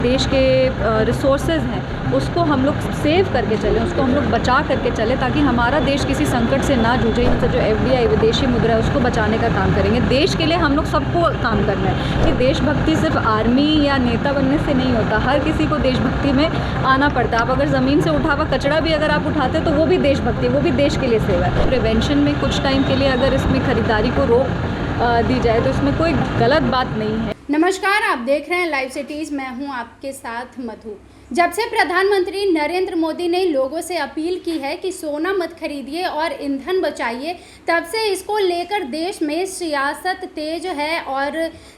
देश के रिसोर्सेज हैं उसको हम लोग सेव करके चलें, उसको हम लोग बचा करके चलें, ताकि हमारा देश किसी संकट से ना जूझे। जैसे जो FDI विदेशी मुद्रा है उसको बचाने का काम करेंगे। देश के लिए हम लोग सबको काम करना है कि देशभक्ति सिर्फ आर्मी या नेता बनने से नहीं होता, हर किसी को देशभक्ति में आना पड़ता है। आप अगर ज़मीन से उठा हुआ कचरा भी अगर आप उठाते तो वो भी देशभक्ति, वो भी देश के लिए सेवा है। प्रिवेंशन में कुछ टाइम के लिए अगर इसमें खरीदारी को रोक दी जाए तो इसमें कोई गलत बात नहीं है। नमस्कार, आप देख रहे हैं लाइव सिटीज़, मैं हूं आपके साथ मधु। जब से प्रधानमंत्री नरेंद्र मोदी ने लोगों से अपील की है कि सोना मत खरीदिए और ईंधन बचाइए, तब से इसको लेकर देश में सियासत तेज है और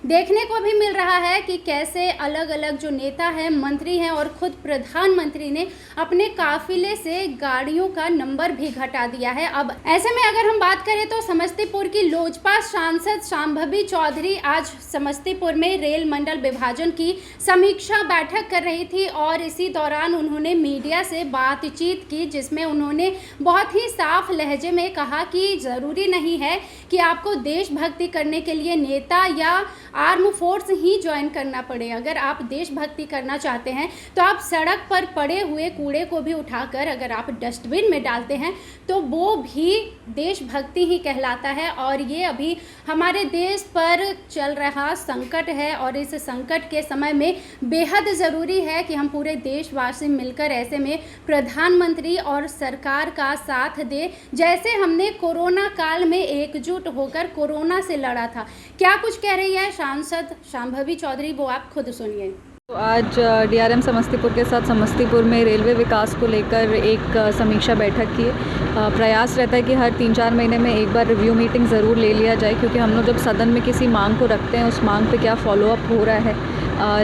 देखने को भी मिल रहा है कि कैसे अलग अलग जो नेता हैं, मंत्री हैं और खुद प्रधानमंत्री ने अपने काफिले से गाड़ियों का नंबर भी घटा दिया है। अब ऐसे में अगर हम बात करें तो समस्तीपुर की लोजपा सांसद शांभवी चौधरी आज समस्तीपुर में रेल मंडल विभाजन की समीक्षा बैठक कर रही थी और इसी दौरान उन्होंने मीडिया से बातचीत की, जिसमें उन्होंने बहुत ही साफ लहजे में कहा कि ज़रूरी नहीं है कि आपको देशभक्ति करने के लिए नेता या आर्म फोर्स ही ज्वाइन करना पड़े। अगर आप देशभक्ति करना चाहते हैं तो आप सड़क पर पड़े हुए कूड़े को भी उठाकर अगर आप डस्टबिन में डालते हैं तो वो भी देशभक्ति ही कहलाता है। और ये अभी हमारे देश पर चल रहा संकट है और इस संकट के समय में बेहद ज़रूरी है कि हम पूरे देशवासी मिलकर ऐसे में प्रधानमंत्री और सरकार का साथ दे, जैसे हमने कोरोना काल में एकजुट होकर कोरोना से लड़ा था। क्या कुछ कह रही है सांसद शांभवी चौधरी, वो आप खुद सुनिए। तो आज DRM समस्तीपुर के साथ समस्तीपुर में रेलवे विकास को लेकर एक समीक्षा बैठक की। प्रयास रहता है कि हर 3-4 महीने में एक बार रिव्यू मीटिंग ज़रूर ले लिया जाए, क्योंकि हम लोग जब सदन में किसी मांग को रखते हैं उस मांग पे क्या फॉलोअप हो रहा है,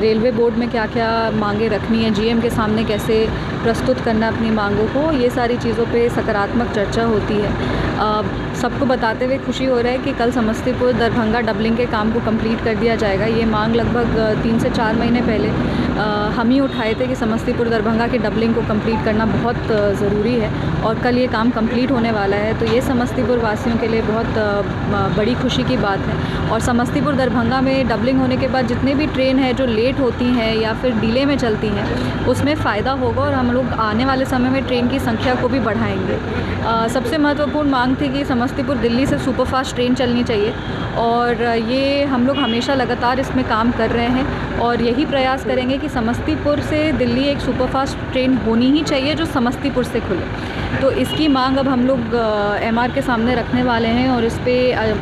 रेलवे बोर्ड में क्या क्या मांगें रखनी है, GM के सामने कैसे प्रस्तुत करना अपनी मांगों को, ये सारी चीज़ों पे सकारात्मक चर्चा होती है। सबको बताते हुए खुशी हो रहा है कि कल समस्तीपुर दरभंगा डबलिंग के काम को कंप्लीट कर दिया जाएगा। ये मांग लगभग 3 से 4 महीने पहले हम ही उठाए थे कि समस्तीपुर दरभंगा के डबलिंग को कंप्लीट करना बहुत ज़रूरी है और कल ये काम कंप्लीट होने वाला है। तो ये समस्तीपुर वासियों के लिए बहुत बड़ी खुशी की बात है। और समस्तीपुर दरभंगा में डबलिंग होने के बाद जितने भी ट्रेन है जो लेट होती हैं या फिर डिले में चलती हैं उसमें फ़ायदा होगा और हम लोग आने वाले समय में ट्रेन की संख्या को भी बढ़ाएंगे। सबसे महत्वपूर्ण मांग थी कि समस्तीपुर दिल्ली से सुपरफास्ट ट्रेन चलनी चाहिए और ये हम लोग हमेशा लगातार इसमें काम कर रहे हैं और यही प्रयास करेंगे कि समस्तीपुर से दिल्ली एक सुपरफास्ट ट्रेन होनी ही चाहिए जो समस्तीपुर से खुले। तो इसकी मांग अब हम लोग MR के सामने रखने वाले हैं और इस पर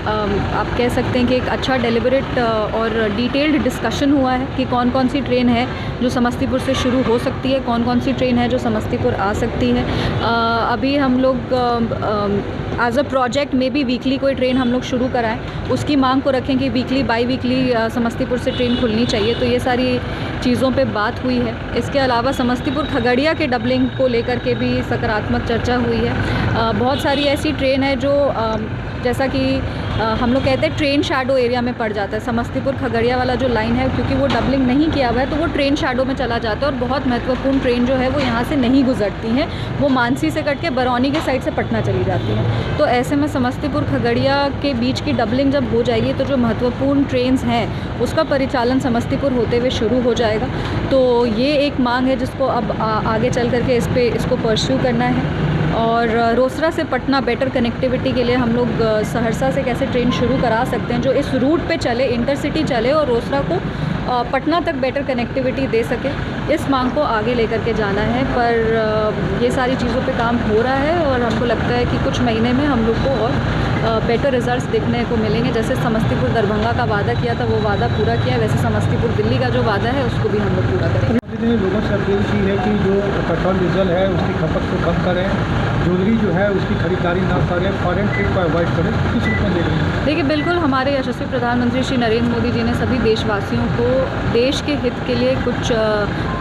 आप कह सकते हैं कि एक अच्छा डेलिबरेट और डिटेल्ड डिस्कशन हुआ है कि कौन कौन सी ट्रेन है जो समस्तीपुर से शुरू हो सकती है, कौन कौन सी ट्रेन है जो समस्तीपुर आ सकती है। अभी हम लोग एज अ प्रोजेक्ट में भी वीकली कोई ट्रेन हम लोग शुरू कराएं, उसकी मांग को रखें कि वीकली बाई वीकली समस्तीपुर से ट्रेन खुलनी चाहिए। तो ये सारी चीज़ों पे बात हुई है। इसके अलावा समस्तीपुर खगड़िया के डबलिंग को लेकर के भी सकारात्मक चर्चा हुई है। बहुत सारी ऐसी ट्रेन है जो जैसा कि हम लोग कहते हैं ट्रेन शैडो एरिया में पड़ जाता है। समस्तीपुर खगड़िया वाला जो लाइन है क्योंकि वो डबलिंग नहीं किया हुआ है तो वो ट्रेन शैडो में चला जाता है और बहुत महत्वपूर्ण ट्रेन जो है वो यहाँ से नहीं गुजरती हैं, वो मानसी से कट के बरौनी के साइड से पटना चली जाती हैं। तो ऐसे में समस्तीपुर खगड़िया के बीच की डबलिंग जब हो जाएगी तो जो महत्वपूर्ण ट्रेन्स हैं उसका परिचालन समस्तीपुर होते हुए शुरू हो जाएगा। तो ये एक मांग है जिसको अब आगे चल करके इसको परस्यू करना है। और रोसड़ा से पटना बेटर कनेक्टिविटी के लिए हम लोग सहरसा से कैसे ट्रेन शुरू करा सकते हैं जो इस रूट पे चले, इंटरसिटी चले और रोसड़ा को पटना तक बेटर कनेक्टिविटी दे सके, इस मांग को आगे लेकर के जाना है। पर ये सारी चीज़ों पे काम हो रहा है और हमको लगता है कि कुछ महीने में हम लोग को और बेटर रिजल्ट्स देखने को मिलेंगे। जैसे समस्तीपुर दरभंगा का वादा किया था वो वादा पूरा किया, वैसे समस्तीपुर दिल्ली का जो वादा है उसको भी हम लोग पूरा करेंगे। ने लोगों से अपील की है कि जो पेट्रोल डीजल है उसकी खपत को कम करें, ज्वेलरी जो है उसकी खरीदारी ना करें, फॉरेन ट्रिप को अवॉइड करें। किस रूप में देख रहे हैं? देखिए, बिल्कुल हमारे यशस्वी प्रधानमंत्री श्री नरेंद्र मोदी जी ने सभी देशवासियों को देश के हित के लिए कुछ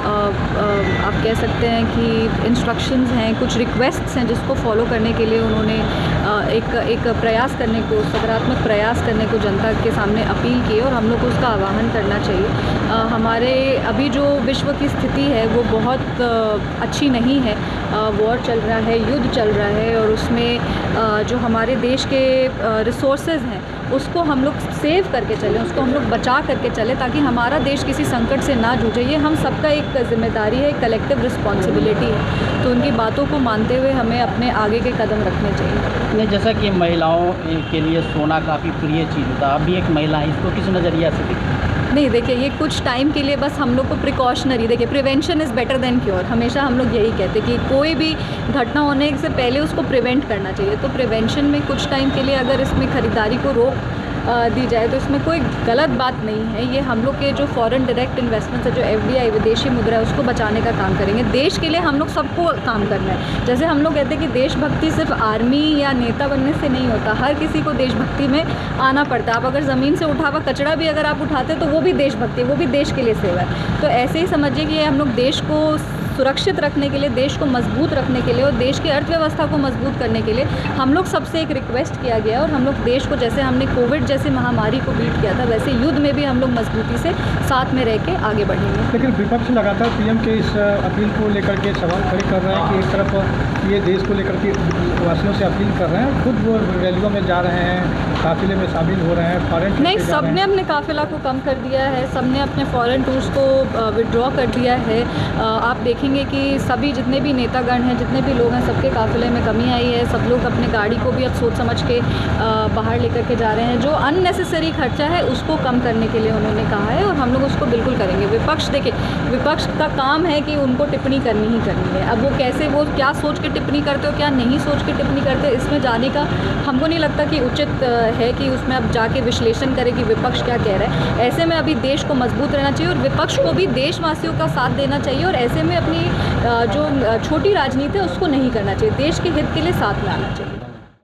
आप कह सकते हैं कि इंस्ट्रक्शंस हैं, कुछ रिक्वेस्ट्स हैं जिसको फॉलो करने के लिए उन्होंने एक प्रयास करने को, सकारात्मक प्रयास करने को जनता के सामने अपील की और हम लोग को उसका आह्वान करना चाहिए। हमारे अभी जो विश्व की स्थिति है वो बहुत अच्छी नहीं है। वॉर चल रहा है, युद्ध चल रहा है और उसमें जो हमारे देश के रिसोर्सेज हैं उसको हम लोग सेव करके चलें, उसको हम लोग बचा करके चलें, ताकि हमारा देश किसी संकट से ना जूझे। ये हम सबका एक जिम्मेदारी है, एक कलेक्टिव रिस्पॉन्सिबिलिटी है। तो उनकी बातों को मानते हुए हमें अपने आगे के कदम रखने चाहिए। नहीं, जैसा कि महिलाओं के लिए सोना काफ़ी प्रिय चीज़ होता है, अभी एक महिला है, इसको किस नज़रिया से देखते? नहीं, देखिए, ये कुछ टाइम के लिए बस हम लोग को प्रिकॉशनरी, देखिए prevention is better than cure, हमेशा हम लोग यही कहते हैं कि कोई भी घटना होने से पहले उसको प्रिवेंट करना चाहिए। तो प्रिवेंशन में कुछ टाइम के लिए अगर इसमें ख़रीदारी को रोक दी जाए तो इसमें कोई गलत बात नहीं है। ये हम लोग के जो फॉरेन डायरेक्ट इन्वेस्टमेंट्स है, जो FDI विदेशी मुद्रा है, उसको बचाने का काम करेंगे। देश के लिए हम लोग सबको काम करना है। जैसे हम लोग कहते हैं कि देशभक्ति सिर्फ आर्मी या नेता बनने से नहीं होता, हर किसी को देशभक्ति में आना पड़ता है। आप अगर ज़मीन से उठा हुआ कचरा भी अगर आप उठाते तो वो भी देशभक्ति है, वो भी देश के लिए सेवा है। तो ऐसे ही समझिए कि हम लोग देश को सुरक्षित रखने के लिए, देश को मजबूत रखने के लिए और देश की अर्थव्यवस्था को मजबूत करने के लिए हम लोग सबसे एक रिक्वेस्ट किया गया है। और हम लोग देश को, जैसे हमने कोविड जैसे महामारी को बीट किया था, वैसे युद्ध में भी हम लोग मजबूती से साथ में रह के आगे बढ़ेंगे। लेकिन विपक्ष लगातार PM के इस अपील को लेकर के सवाल खड़े कर रहे हैं कि एक तरफ ये देश को लेकर के वासियों से अपील कर रहे हैं, खुद वो रैलियों में जा रहे हैं, काफिले में शामिल हो रहे हैं, फॉरेन नहीं, सबने अपने काफिला को कम कर दिया है, सबने अपने फॉरेन टूर्स को विड्रॉ कर दिया है। आप देखेंगे कि सभी जितने भी नेतागण हैं, जितने भी लोग हैं, सबके काफिले में कमी आई है। सब लोग अपने गाड़ी को भी अब सोच समझ के बाहर लेकर के जा रहे हैं। जो अननेसेसरी खर्चा है उसको कम करने के लिए उन्होंने कहा है और हम लोग उसको बिल्कुल करेंगे। विपक्ष, देखिए, विपक्ष का काम है कि उनको टिप्पणी करनी ही करनी है। अब वो कैसे, वो क्या सोच के टिप्पणी करते हो, क्या नहीं सोच के टिप्पणी करते हो, इसमें जाने का हमको नहीं लगता कि उचित है कि उसमें अब जाके विश्लेषण करें कि विपक्ष क्या कह रहा है। ऐसे में अभी देश को मजबूत रहना चाहिए और विपक्ष को भी देशवासियों का साथ देना चाहिए और ऐसे में अपनी जो छोटी राजनीति है उसको नहीं करना चाहिए, देश के हित के लिए साथ में आना चाहिए।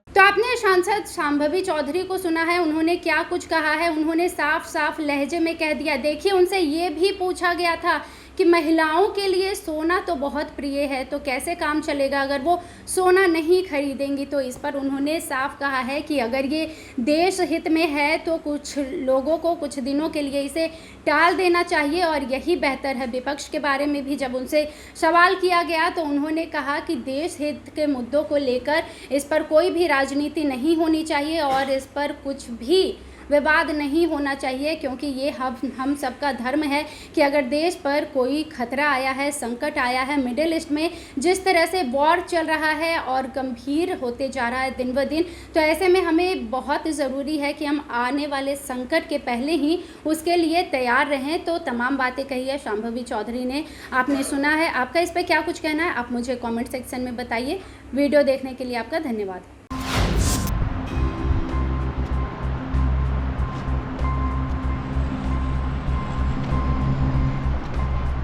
तो आपने सांसद शांभवी चौधरी को सुना है, उन्होंने क्या कुछ कहा है। उन्होंने साफ साफ लहजे में कह दिया। देखिए, उनसे ये भी पूछा गया था कि महिलाओं के लिए सोना तो बहुत प्रिय है, तो कैसे काम चलेगा अगर वो सोना नहीं खरीदेंगी। तो इस पर उन्होंने साफ कहा है कि अगर ये देश हित में है तो कुछ लोगों को कुछ दिनों के लिए इसे टाल देना चाहिए और यही बेहतर है। विपक्ष के बारे में भी जब उनसे सवाल किया गया तो उन्होंने कहा कि देश हित के मुद्दों को लेकर इस पर कोई भी राजनीति नहीं होनी चाहिए और इस पर कुछ भी विवाद नहीं होना चाहिए, क्योंकि ये हम सबका धर्म है कि अगर देश पर कोई खतरा आया है, संकट आया है, मिडिल ईस्ट में जिस तरह से वॉर चल रहा है और गंभीर होते जा रहा है दिन ब दिन, तो ऐसे में हमें बहुत ज़रूरी है कि हम आने वाले संकट के पहले ही उसके लिए तैयार रहें। तो तमाम बातें कही है शांभवी चौधरी ने, आपने सुना है। आपका इस पर क्या कुछ कहना है आप मुझे कॉमेंट सेक्शन में बताइए। वीडियो देखने के लिए आपका धन्यवाद।